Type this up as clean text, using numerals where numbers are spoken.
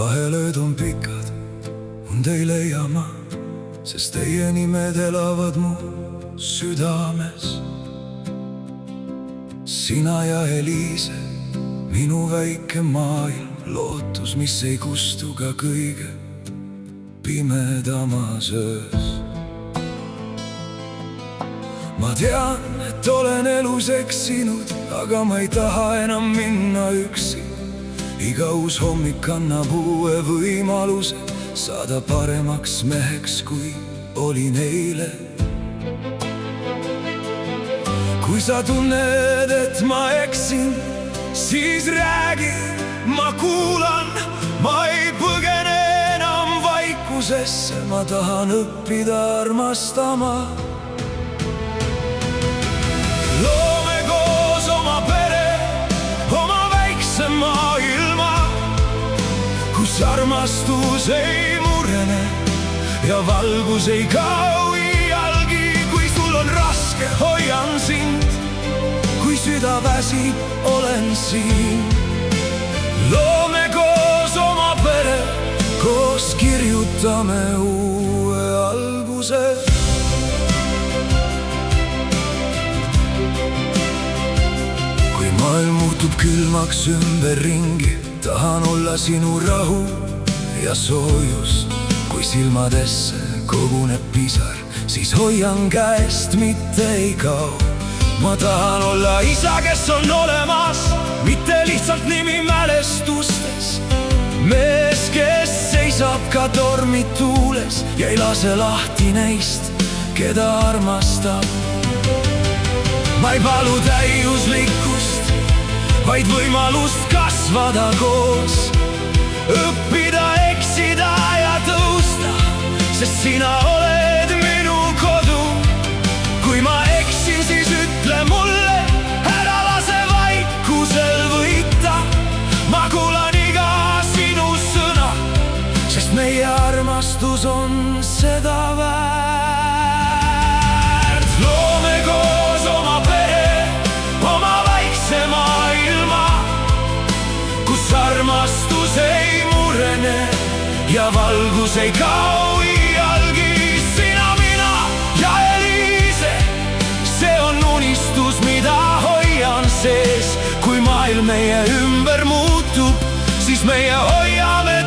vahel ööd on pikad, und ei leia ma, sest teie nimed elavad mu südames. Sina ja Eliise, minu väike maailm, lootus, mis ei kustu ka kõige pimedamas öös. Ma tean, et olen elus eksinud, aga ma ei taha enam minna üksi. Iga uus hommik annab uue võimaluse saada paremaks meheks, kui olin eile. Kui sa tunned, et ma eksin, siis räägi, ma kuulan. Ma ei põgene enam vaikusesse, ma tahan õppida armastama. Loome koos oma pere, oma väikse maailma, kus armastus ei murene ja valgus ei kao iialgi. Kui sul on raske, hoian sind, kui süda väsib, olen siin. Loome koos oma pere, koos kirjutame uue alguse. Kui maailm muutub külmaks ümberringi, tahan olla sinu rahu ja soojus. Kui silmadesse koguneb pisar, siis hoian käest, mitte ei kao. Ma tahan olla isa, kes on olemas, mitte lihtsalt nimi mälestustes. Mees, kes seisab ka tormituules ja ei lase lahti neist, keda armastab. Ma ei palu täiuslikkust, vaid võimalust kasvada koos, õppida, eksida ja tõusta, sest sina oled minu kodu. Kui ma eksin, siis ütle mulle, ära lase vaikusel võita. Ma kuulan iga sinu sõna, sest meie armastus on seda väärt. Loome koos oma pere, oma väikse maailma, kus armastus ei murene ja valgus ei kao iialgi. Sina, mina ja Eliise, see on unistus, mida hoian sees. Kui maailm meie ümber muutub, siis meie hoiame